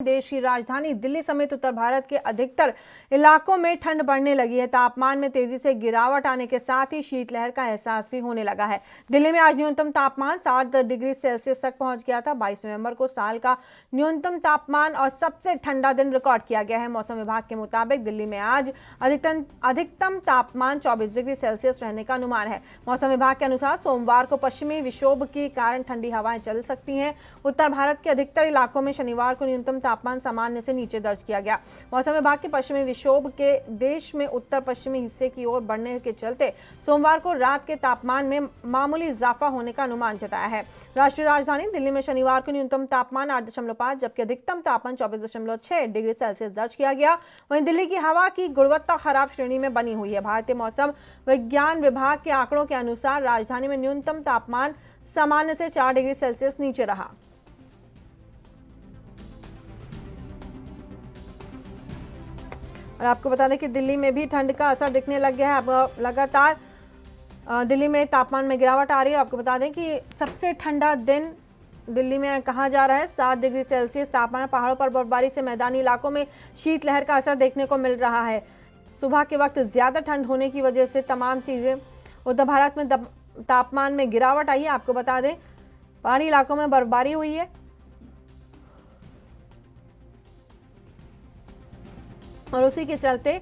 देश की राजधानी दिल्ली समेत उत्तर भारत के अधिकतर इलाकों में ठंड बढ़ने लगी है। तापमान में तेजी से गिरावट आने के साथ ही शीतलहर का एहसास भी होने लगा है। दिल्ली में आज न्यूनतम तापमान 7 डिग्री सेल्सियस तक पहुंच गया था। 22 नवंबर को साल का न्यूनतम तापमान और सबसे ठंडा दिन रिकॉर्ड किया गया है। मौसम विभाग के मुताबिक दिल्ली में आज अधिकतम तापमान 24 डिग्री सेल्सियस रहने का अनुमान है। मौसम विभाग के अनुसार सोमवार को पश्चिमी विक्षोभ के कारण ठंडी हवाएं चल सकती हैं। उत्तर भारत के अधिकतर इलाकों में शनिवार को न्यूनतम तापमान सामान्य से नीचे दर्ज किया गया। मौसम विभाग के पश्चिमी विक्षोभ के देश में उत्तर पश्चिमी हिस्से की ओर बढ़ने के चलते सोमवार को रात के तापमान में मामूली इजाफा होने का अनुमान जताया है। राष्ट्रीय राजधानी दिल्ली में शनिवार को न्यूनतम तापमान 8.5 जबकि अधिकतम तापमान 24.6 डिग्री सेल्सियस दर्ज किया गया। वहीं दिल्ली की हवा की गुणवत्ता खराब श्रेणी में बनी हुई है। भारतीय मौसम विज्ञान विभाग के आंकड़ों के अनुसार राजधानी में न्यूनतम तापमान सामान्य से 4 डिग्री सेल्सियस नीचे रहा। और आपको बता दें कि दिल्ली में भी ठंड का असर दिखने लग गया है। अब लगातार दिल्ली में तापमान में गिरावट आ रही है। आपको बता दें कि सबसे ठंडा दिन दिल्ली में कहा जा रहा है 7 डिग्री सेल्सियस तापमान। पहाड़ों पर बर्फबारी से मैदानी इलाकों में शीतलहर का असर देखने को मिल रहा है। सुबह के वक्त ज्यादा ठंड होने की वजह से तमाम चीजें उत्तर भारत में तापमान में गिरावट आई है। आपको बता दें पहाड़ी इलाकों में बर्फबारी हुई है और उसी के चलते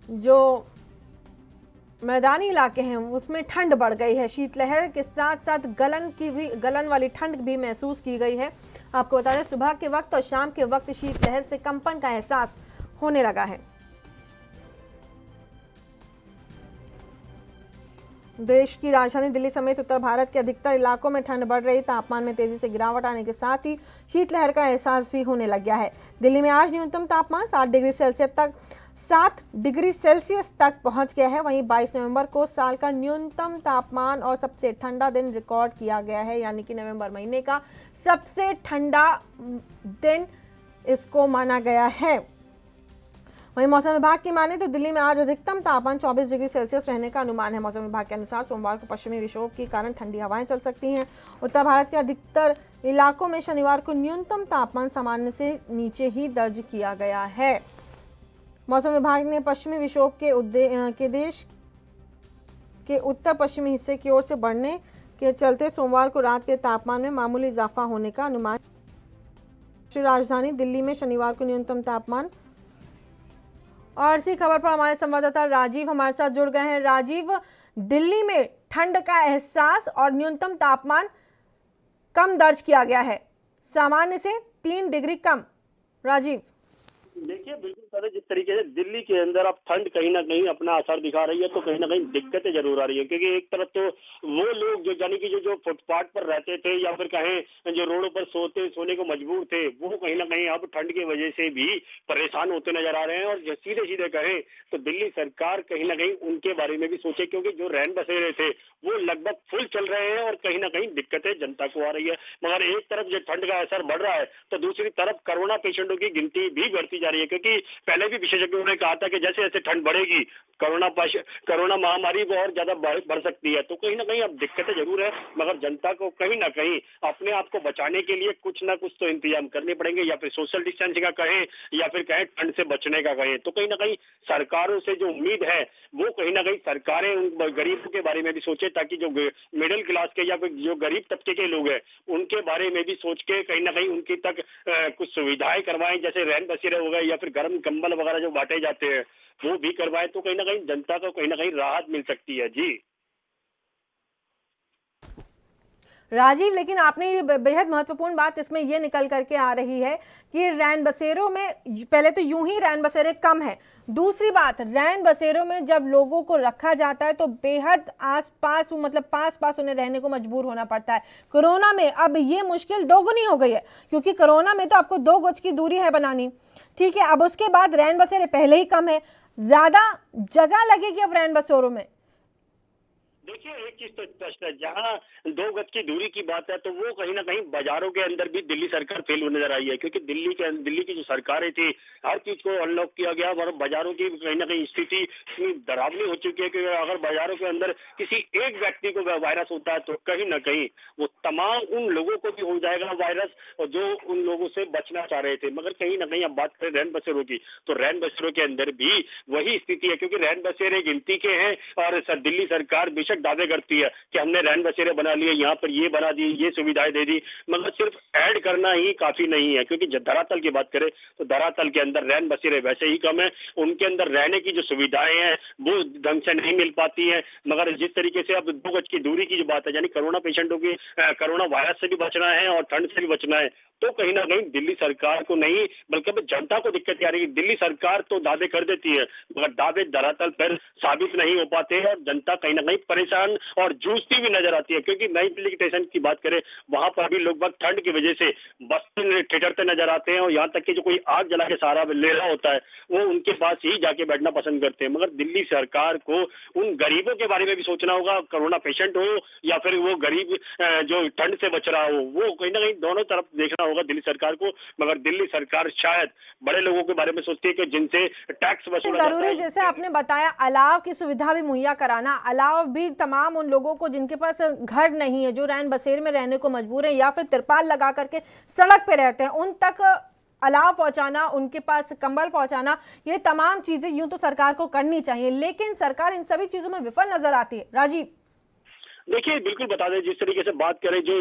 जो मैदानी इलाके हैं उसमें ठंड बढ़ गई है। शीतलहर के साथ साथ गलन वाली ठंड भी महसूस की गई है। आपको बता दें सुबह के वक्त और शाम के वक्त शीतलहर से कंपन का एहसास होने लगा है। देश की राजधानी दिल्ली समेत उत्तर भारत के अधिकतर इलाकों में ठंड बढ़ रही। तापमान में तेजी से गिरावट आने के साथ ही शीतलहर का एहसास भी होने लग गया है। दिल्ली में आज न्यूनतम तापमान 7 डिग्री सेल्सियस तक पहुंच गया है। वहीं 22 नवंबर को साल का न्यूनतम तापमान और सबसे ठंडा दिन रिकॉर्ड किया गया है, यानी कि नवंबर महीने का सबसे ठंडा दिन इसको माना गया है। वहीं मौसम विभाग की माने तो दिल्ली में आज अधिकतम तापमान 24 डिग्री सेल्सियस रहने का अनुमान है। मौसम विभाग के अनुसार सोमवार को पश्चिमी विक्षोभ के कारण ठंडी हवाएं चल सकती हैं। उत्तर भारत के अधिकतर इलाकों में शनिवार को न्यूनतम तापमान सामान्य से नीचे ही दर्ज किया गया है। मौसम विभाग ने पश्चिमी विक्षोभ के देश के उत्तर पश्चिमी हिस्से की ओर से बढ़ने के चलते सोमवार को रात के तापमान में मामूली इजाफा होने का अनुमान। राजधानी दिल्ली में शनिवार को न्यूनतम तापमान और इसी खबर पर हमारे संवाददाता राजीव हमारे साथ जुड़ गए हैं। राजीव, दिल्ली में ठंड का एहसास और न्यूनतम तापमान कम दर्ज किया गया है, सामान्य से 3 डिग्री कम। राजीव, देखिए बिल्कुल सर, जिस तरीके से दिल्ली के अंदर अब ठंड कहीं ना कहीं अपना असर दिखा रही है तो कहीं ना कहीं दिक्कतें जरूर आ रही है। क्योंकि एक तरफ तो वो लोग जो यानी कि जो फुटपाथ पर रहते थे या फिर कहें जो रोडों पर सोने को मजबूर थे, वो कहीं ना कहीं अब ठंड की वजह से भी परेशान होते नजर आ रहे हैं। और सीधे सीधे कहें तो दिल्ली सरकार कहीं ना कहीं उनके बारे में भी सोचे, क्योंकि जो रैन बसेरे थे वो लगभग फुल चल रहे हैं और कहीं ना कहीं दिक्कतें जनता को आ रही है। मगर एक तरफ जो ठंड का असर बढ़ रहा है तो दूसरी तरफ कोरोना पेशेंटों की गिनती भी बढ़ती जा रही है। क्योंकि पहले भी विशेषज्ञों ने कहा था कि जैसे जैसे ठंड बढ़ेगी कोरोना महामारी और ज्यादा बढ़ सकती है। तो कहीं ना कहीं अब दिक्कतें जरूर है, मगर जनता को कहीं ना कहीं अपने आप को बचाने के लिए कुछ ना कुछ तो इंतजाम करने पड़ेंगे, या फिर सोशल डिस्टेंसिंग का कहें या फिर कहें ठंड से बचने का कहें। तो कहीं ना कहीं सरकारों से जो उम्मीद है वो कहीं ना कहीं सरकारें उन गरीबों के बारे में भी सोचे, ताकि जो मिडिल क्लास के या फिर जो गरीब तबके के लोग हैं उनके बारे में भी सोच के कहीं ना कहीं उनकी तक कुछ सुविधाएं करवाएं, जैसे रैन बसेरे हो गए या फिर गर्म कंबल वगैरह जो बांटे जाते हैं वो भी करवाएं। तो कहीं ना कहीं जनता को कहीं ना कहीं राहत मिल सकती है। जी राजीव, लेकिन आपने ये बेहद महत्वपूर्ण बात इसमें ये निकल करके आ रही है कि रैन बसेरों में पहले तो यूं ही रैन बसेरे कम है। दूसरी बात, रैन बसेरों में जब लोगों को रखा जाता है तो बेहद आसपास मतलब पास उन्हें रहने को मजबूर होना पड़ता है। कोरोना में अब ये मुश्किल दोगुनी हो गई है, क्योंकि कोरोना में तो आपको 2 गज की दूरी है बनानी, ठीक है। अब उसके बाद रैन बसेरे पहले ही कम है, ज्यादा जगह लगेगी अब रैन बसेरों में। देखिए, एक चीज तो स्पष्ट है, जहाँ 2 गज की दूरी की बात है, तो वो कहीं न कहीं बाजारों के अंदर भी दिल्ली सरकार फेल होने नजर आई है, क्योंकि दिल्ली की जो सरकारें थी, हर चीज को अनलॉक किया गया और बाजारों की कहीं न कहीं स्थिति इतनी डरावनी हो चुकी है कि अगर बाजारों के अंदर किसी एक व्यक्ति को वायरस होता है, तो कहीं न कहीं वो तमाम उन लोगों को भी हो जाएगा वायरस, और जो उन लोगों से बचना चाह रहे थे। मगर कहीं न कहीं अब बात करें रैन बसेरों की, तो रैन बसेरों के अंदर भी वही स्थिति है, क्योंकि रैन बसेरे गिनती के हैं और दिल्ली सरकार बेशक दावे करती है कि हमने रैन बसेरे बना लिए, यहाँ पर ये बना दी, ये सुविधाएं दे दी, मगर सिर्फ ऐड करना ही काफी नहीं है, क्योंकि जब धरातल की बात करें तो धरातल के अंदर रैन बसेरे वैसे ही कम है, उनके अंदर रहने की जो सुविधाएं हैं वो ढंग से नहीं मिल पाती है। मगर जिस तरीके से अब 2 गज की दूरी की जो बात है, यानी कोरोना पेशेंटों की कोरोना वायरस से भी बचना है और ठंड से भी बचना है, तो कहीं ना कहीं दिल्ली सरकार को नहीं बल्कि अब जनता को दिक्कत आ रही है। दिल्ली सरकार तो दावे कर देती है, मगर दावे धरातल पर साबित नहीं हो पाते हैं और जनता कहीं ना कहीं परेशान और जूझती भी नजर आती है। क्योंकि नई दिल्ली स्टेशन की बात करें, वहां पर भी लोग बाग ठंड की वजह से बस में ठिठुरते नजर आते हैं, और यहाँ तक कि जो कोई आग जला के सहारा ले रहा होता है वो उनके पास ही जाके बैठना पसंद करते हैं। मगर दिल्ली सरकार को उन गरीबों के बारे में भी सोचना होगा, कोरोना पेशेंट हो या फिर वो गरीब जो ठंड से बच रहा हो, वो कहीं ना कहीं दोनों तरफ देखना होगा दिल्ली सरकार को। मगर दिल्ली सरकार शायद बड़े लोगों के बारे में सोचती है कि जिनसे टैक्स वसूला जाता जरूरी, है। जैसे आपने बताया, अलाव की सुविधा भी मुहैया कराना, अलाव भी तमाम उन लोगों को जिनके पास घर नहीं है, जो रैन बसेर में रहने को मजबूर है या फिर तिरपाल लगा करके सड़क पे रहते हैं, उन तक अलाव पहुंचाना, उनके पास कंबल पहुंचाना, ये तमाम चीजें यूं तो सरकार को करनी चाहिए, लेकिन सरकार इन सभी चीजों में विफल नजर आती है। राजीव, देखिए, बिल्कुल बता दें, जिस तरीके से बात करें, जो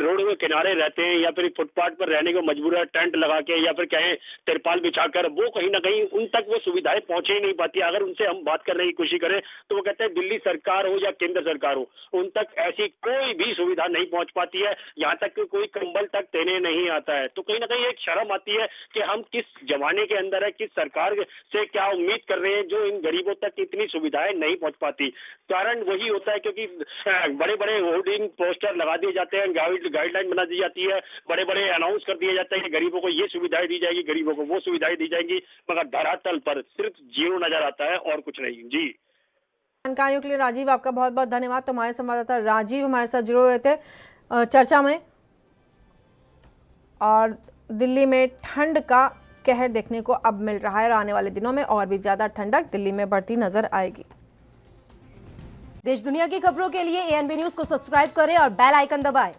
रोड के किनारे रहते हैं या फिर फुटपाथ पर रहने को मजबूर है, टेंट लगा के या फिर कहें तिरपाल बिछाकर, वो कहीं ना कहीं उन तक वो सुविधाएं पहुंच ही नहीं पाती। अगर उनसे हम बात करने की कोशिश करें तो वो कहते हैं दिल्ली सरकार हो या केंद्र सरकार हो, उन तक ऐसी कोई भी सुविधा नहीं पहुंच पाती है, यहाँ तक कि कोई कंबल तक देने नहीं आता है। तो कहीं ना कहीं एक शर्म आती है कि हम किस जमाने के अंदर है, किस सरकार से क्या उम्मीद कर रहे हैं जो इन गरीबों तक इतनी सुविधाएं नहीं पहुंच पाती। कारण वही होता है क्योंकि बड़े बड़े होर्डिंग पोस्टर लगा दिए जाते हैं, गाइडलाइन बना दी जाती है, बड़े बड़े अनाउंस कर दिया जाता है कि गरीबों को ये सुविधाएं दी जाएगी, गरीबों को वो सुविधाएं दी जाएंगी, मगर धरातल पर सिर्फ जीरो नजर आता है और कुछ नहीं। जी, जानकारियों के लिए राजीव आपका बहुत बहुत धन्यवाद। तुम्हारे संवाददाता राजीव हमारे साथ जुड़े हुए थे चर्चा में। और दिल्ली में ठंड का कहर देखने को अब मिल रहा है और आने वाले दिनों में और भी ज्यादा ठंडक दिल्ली में बढ़ती नजर आएगी। देश दुनिया की खबरों के लिए ANB न्यूज को सब्सक्राइब करें और बेल आइकन दबाएं।